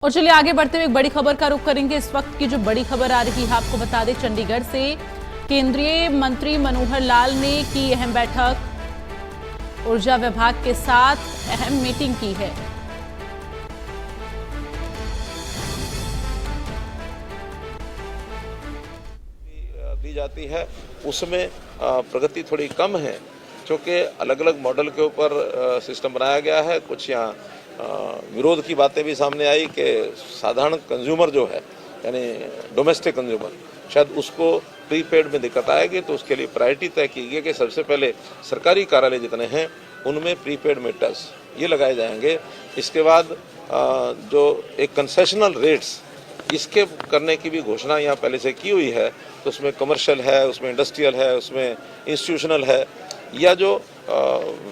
और चलिए आगे बढ़ते हुए एक बड़ी खबर का रुख करेंगे। इस वक्त की जो बड़ी खबर आ रही है आपको बता दें, चंडीगढ़ से केंद्रीय मंत्री मनोहर लाल ने की अहम बैठक, ऊर्जा विभाग के साथ अहम मीटिंग की है। दी जाती है उसमें प्रगति थोड़ी कम है, क्योंकि अलग अलग मॉडल के ऊपर सिस्टम बनाया गया है। कुछ यहाँ विरोध की बातें भी सामने आई कि साधारण कंज्यूमर जो है यानी डोमेस्टिक कंज्यूमर, शायद उसको प्रीपेड में दिक्कत आएगी, तो उसके लिए प्रायोरिटी तय की गई कि सबसे पहले सरकारी कार्यालय जितने हैं उनमें प्रीपेड मीटर्स ये लगाए जाएंगे। इसके बाद जो एक कंसेशनल रेट्स इसके करने की भी घोषणा यहाँ पहले से की हुई है, तो उसमें कमर्शियल है, उसमें इंडस्ट्रियल है, उसमें इंस्टीट्यूशनल है, या जो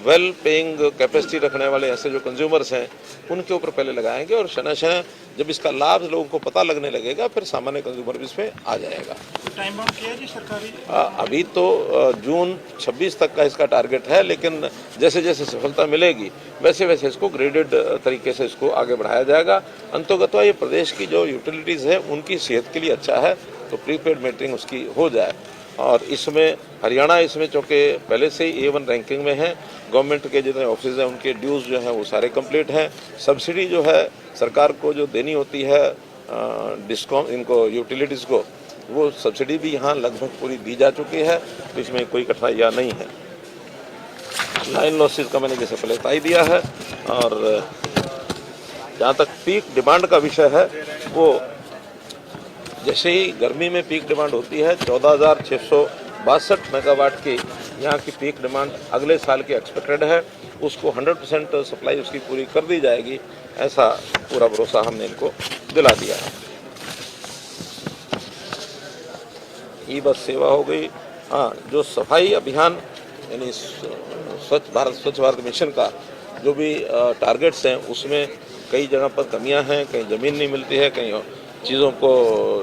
वेल पेइंग कैपेसिटी रखने वाले ऐसे जो कंज्यूमर्स हैं उनके ऊपर पहले लगाएंगे, और शनशः जब इसका लाभ लोगों को पता लगने लगेगा फिर सामान्य कंज्यूमर भी इसमें आ जाएगा। टाइम बाउंड किया जी सरकारी? अभी तो जून 26 तक का इसका टारगेट है, लेकिन जैसे जैसे सफलता मिलेगी वैसे वैसे इसको ग्रेडेड तरीके से इसको आगे बढ़ाया जाएगा। अंततः ये प्रदेश की जो यूटिलिटीज़ है उनकी सेहत के लिए अच्छा है, तो प्रीपेड मीटरिंग उसकी हो जाए। और इसमें हरियाणा इसमें चूँकि पहले से ही A1 रैंकिंग में है, गवर्नमेंट के जितने ऑफिस हैं उनके ड्यूज़ जो हैं वो सारे कंप्लीट हैं। सब्सिडी जो है सरकार को जो देनी होती है डिस्कॉम इनको यूटिलिटीज़ को, वो सब्सिडी भी यहाँ लगभग पूरी दी जा चुकी है, तो इसमें कोई कठिनाइयाँ नहीं है। लाइन लॉसेज का मैंने जैसे पहले बता दिया है। और जहाँ तक पीक डिमांड का विषय है, वो जैसे ही गर्मी में पीक डिमांड होती है 14,662 मेगावाट की यहाँ की पीक डिमांड अगले साल की एक्सपेक्टेड है, उसको 100% सप्लाई उसकी पूरी कर दी जाएगी, ऐसा पूरा भरोसा हमने इनको दिला दिया है। ई बस सेवा हो गई। हाँ, जो सफाई अभियान यानी स्वच्छ भारत मिशन का जो भी टारगेट्स हैं उसमें कई जगह पर कमियां हैं, कहीं ज़मीन नहीं मिलती है, कहीं चीज़ों को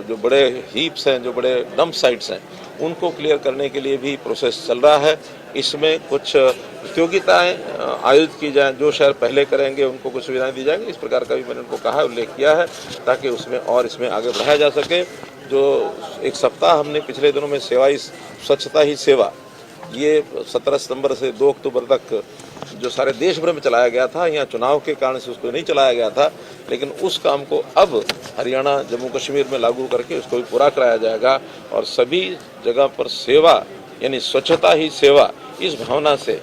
जो बड़े हीप्स हैं, जो बड़े डंप साइट्स हैं, उनको क्लियर करने के लिए भी प्रोसेस चल रहा है। इसमें कुछ प्रतियोगिताएं आयोजित की जाएं, जो शहर पहले करेंगे उनको कुछ सुविधाएं दी जाएंगी। इस प्रकार का भी मैंने उनको कहा, उल्लेख किया है, ताकि उसमें और इसमें आगे बढ़ाया जा सके। जो एक सप्ताह हमने पिछले दिनों में स्वच्छता ही सेवा, ये 17 सितंबर से 2 अक्टूबर तक जो सारे देश भर में चलाया गया था, यहाँ चुनाव के कारण से उसको नहीं चलाया गया था, लेकिन उस काम को अब हरियाणा जम्मू कश्मीर में लागू करके उसको भी पूरा कराया जाएगा। और सभी जगह पर सेवा यानी स्वच्छता ही सेवा, इस भावना से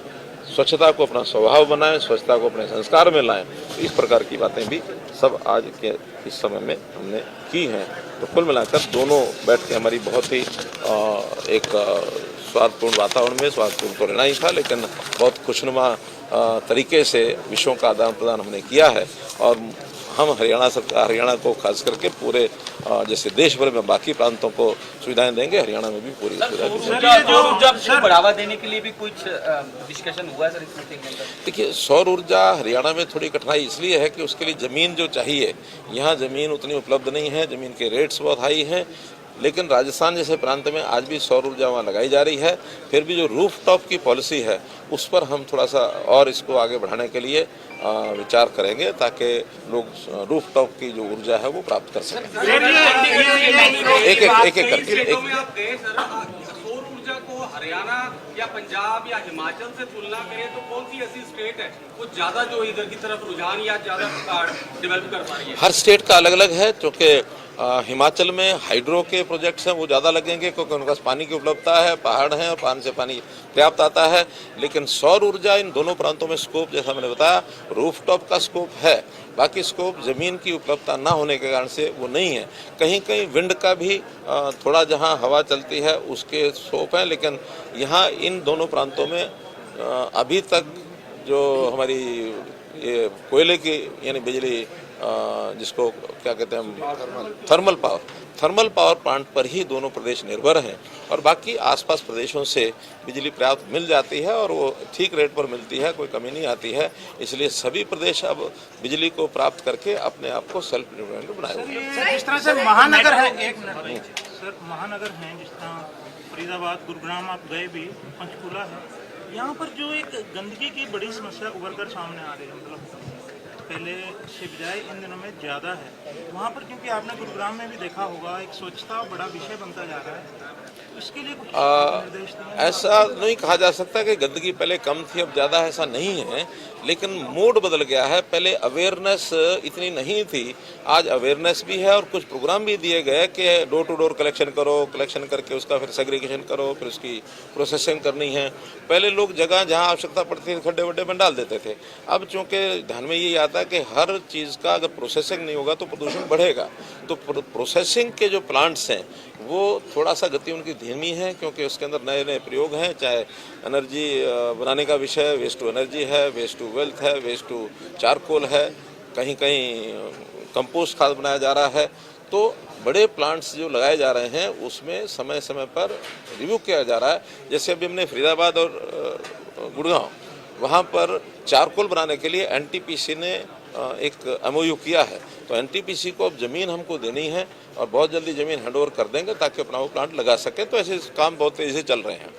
स्वच्छता को अपना स्वभाव बनाएं, स्वच्छता को अपने संस्कार में लाएं। तो इस प्रकार की बातें भी सब आज के इस समय में हमने की हैं। तो कुल मिलाकर दोनों बैठ के हमारी बहुत ही एक स्वार्थपूर्ण वातावरण में, स्वार्थपूर्ण तो रहना ही था, लेकिन बहुत खुशनुमा तरीके से विषयों का आदान प्रदान हमने किया है। और हम हरियाणा को खास करके पूरे जैसे देश भर में बाकी प्रांतों को सुविधाएं देंगे, हरियाणा में भी पूरी सुविधा बढ़ावा देने के लिए भी कुछ डिस्कशन हुआ है सर इस मीटिंग के अंदर? देखिए, सौर ऊर्जा हरियाणा में थोड़ी कठिनाई इसलिए है कि उसके लिए ज़मीन जो चाहिए, यहाँ ज़मीन उतनी उपलब्ध नहीं है, ज़मीन के रेट्स बहुत हाई हैं। लेकिन राजस्थान जैसे प्रांत में आज भी सौर ऊर्जा वहाँ लगाई जा रही है। फिर भी जो रूफ टॉप की पॉलिसी है उस पर हम थोड़ा सा और इसको आगे बढ़ाने के लिए विचार करेंगे, ताकि लोग रूफ टॉप की जो ऊर्जा है वो प्राप्त कर सकें। एक करके सौर ऊर्जा को हरियाणा या पंजाब या हिमाचल से तुलना करें तो कौन सी ऐसी स्टेट है वो ज्यादा जो इधर की तरफ रुझान या ज्यादा डेवलप कर पा रही है? हर स्टेट का अलग अलग है, क्योंकि हिमाचल में हाइड्रो के प्रोजेक्ट्स हैं वो ज़्यादा लगेंगे, क्योंकि उनके पास पानी की उपलब्धता है, पहाड़ हैं और पानी से पानी पर्याप्त आता है। लेकिन सौर ऊर्जा इन दोनों प्रांतों में स्कोप, जैसा मैंने बताया, रूफटॉप का स्कोप है, बाकी स्कोप ज़मीन की उपलब्धता ना होने के कारण से वो नहीं है। कहीं कहीं विंड का भी थोड़ा जहाँ हवा चलती है उसके स्कोप हैं, लेकिन यहाँ इन दोनों प्रांतों में अभी तक जो हमारी ये कोयले की यानी बिजली जिसको क्या कहते हैं थर्मल पावर प्लांट पर ही दोनों प्रदेश निर्भर हैं, और बाकी आसपास प्रदेशों से बिजली पर्याप्त मिल जाती है और वो ठीक रेट पर मिलती है, कोई कमी नहीं आती है। इसलिए सभी प्रदेश अब बिजली को प्राप्त करके अपने आप को सेल्फ डिपेंडेंट बनाए हुए हैं। जिस तरह से महानगर है, एक मिनट सर, महानगर हैं जिस तरह फरीदाबाद, गुरुग्राम आप गए भी, पंचकूला है, यहाँ पर जो एक गंदगी की बड़ी समस्या उभर कर सामने आ रही है, मतलब पहले से बजाय इन दिनों में ज़्यादा है वहाँ पर, क्योंकि आपने गुरुग्राम में भी देखा होगा एक स्वच्छता बड़ा विषय बनता जा रहा है, तो इसके लिए कुछ निर्देश दिए? ऐसा नहीं कहा जा सकता कि गंदगी पहले कम थी अब ज़्यादा, ऐसा नहीं है, लेकिन मोड बदल गया है। पहले अवेयरनेस इतनी नहीं थी, आज अवेयरनेस भी है और कुछ प्रोग्राम भी दिए गए कि डोर टू डोर कलेक्शन करो, कलेक्शन करके उसका फिर सेग्रीगेशन करो, फिर उसकी प्रोसेसिंग करनी है। पहले लोग जगह जहां आवश्यकता पड़ती थी खड्डे वड्डे में डाल देते थे। अब चूंकि ध्यान में ये आता है कि हर चीज़ का अगर प्रोसेसिंग नहीं होगा तो प्रदूषण बढ़ेगा, तो प्रोसेसिंग के जो प्लांट्स हैं वो थोड़ा सा गति उनकी धीमी है, क्योंकि उसके अंदर नए नए प्रयोग हैं, चाहे एनर्जी बनाने का विषय वेस्ट टू एनर्जी है, वेस्ट टू वेल्थ है, वेस्ट टू चारकोल है, कहीं कहीं कंपोस्ट खाद बनाया जा रहा है। तो बड़े प्लांट्स जो लगाए जा रहे हैं उसमें समय समय पर रिव्यू किया जा रहा है। जैसे अभी हमने फरीदाबाद और गुड़गांव वहाँ पर चारकोल बनाने के लिए एनटीपीसी ने एक एमओयू किया है, तो एनटीपीसी को अब ज़मीन हमको देनी है और बहुत जल्दी ज़मीन हैंडओवर कर देंगे ताकि अपना वो प्लांट लगा सके। तो ऐसे काम बहुत तेज़ी से चल रहे हैं।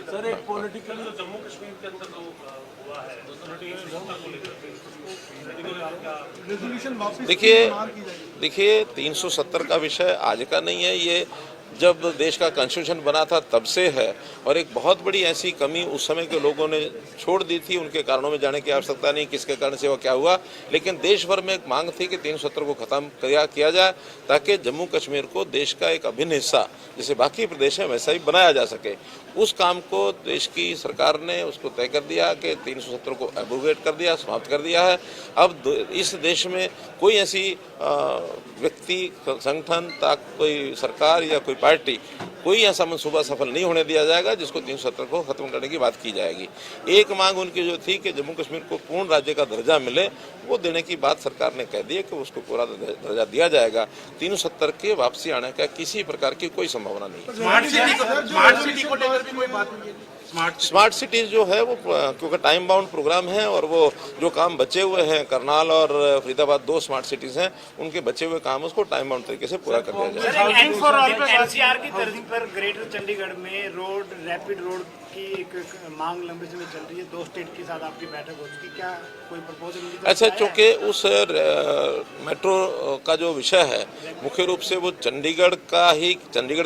सर एक पॉलिटिकल जम्मू कश्मीर के अंदर जो हुआ है रेजोल्यूशन वापस देखिए 370 का विषय आज का नहीं है, ये जब देश का कॉन्स्टिट्यूशन बना था तब से है, और एक बहुत बड़ी ऐसी कमी उस समय के लोगों ने छोड़ दी थी। उनके कारणों में जाने की आवश्यकता नहीं, किसके कारण से वो क्या हुआ, लेकिन देश भर में एक मांग थी कि 370 को खत्म किया जाए ताकि जम्मू कश्मीर को देश का एक अभिन्न हिस्सा जैसे बाकी प्रदेश है वैसा ही बनाया जा सके। उस काम को देश की सरकार ने उसको तय कर दिया कि 370 को एब्रोगेट कर दिया, समाप्त कर दिया है। अब इस देश में कोई ऐसी व्यक्ति, संगठन, कोई सरकार या कोई पार्टी, कोई ऐसा मंसूबा सफल नहीं होने दिया जाएगा जिसको 370 को खत्म करने की बात की जाएगी। एक मांग उनकी जो थी कि जम्मू कश्मीर को पूर्ण राज्य का दर्जा मिले, वो देने की बात सरकार ने कह दी है कि उसको पूरा दर्जा दिया जाएगा। 370 के वापसी आने का किसी प्रकार की कोई संभावना नहीं। स्मार्ट सिटीज जो है वो क्योंकि टाइम बाउंड प्रोग्राम है और वो जो काम बचे हुए हैं, करनाल और फरीदाबाद 2 स्मार्ट सिटीज हैं, उनके बचे हुए काम उसको टाइम बाउंड तरीके से पूरा कर दिया जाए। एनसीआर की तर्ज पर ग्रेटर चंडीगढ़ में रैपिड रोड की एक मांग लंबे समय चल रही है। 2 स्टेट के साथ आपकी बैठक हो चुकी, क्या कोई प्रपोजल? अच्छा, चूँकि उस मेट्रो का जो विषय है मुख्य रूप से वो चंडीगढ़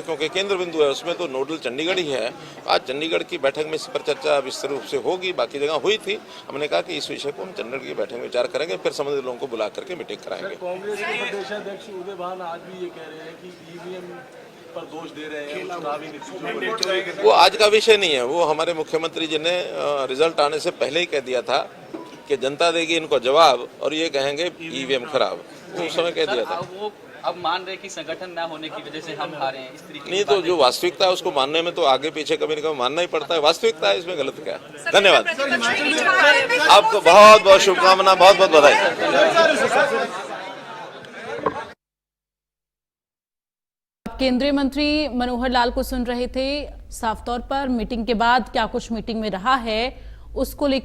क्योंकि केंद्र बिंदु है, उसमें तो नोडल चंडीगढ़ ही है। आज चंडीगढ़ की बैठक में इस पर चर्चा विस्तृत रूप से होगी, बाकी जगह हुई थी। हमने कहा कि इस विषय को हम चंडीगढ़ की बैठक में विचार करेंगे, फिर संबंधित लोगों को बुला करके मीटिंग कराएंगे। कांग्रेस के प्रदेशाध्यक्ष उदय भान आज भी ये कह रहे हैं कि ईवीएम पर दोष दे रहे हैं, वो आज का विषय नहीं है। वो हमारे मुख्यमंत्री जी ने रिजल्ट आने से पहले ही कह दिया था कि जनता देगी इनको जवाब और ये कहेंगे ईवीएम खराब, वो उस समय कह दिया था। वो अब मान रहे कि संगठन न होने की वजह से हम हारे हैं, इस तरीके नहीं, तो जो वास्तविकता है उसको मानने में तो आगे पीछे कभी न कभी मानना ही पड़ता है। वास्तविकता है, इसमें गलत क्या है। धन्यवाद आपको, बहुत बहुत शुभकामना, बहुत बहुत बधाई। केंद्रीय मंत्री मनोहर लाल को सुन रहे थे। साफ तौर पर मीटिंग के बाद क्या कुछ मीटिंग में रहा है उसको लेकर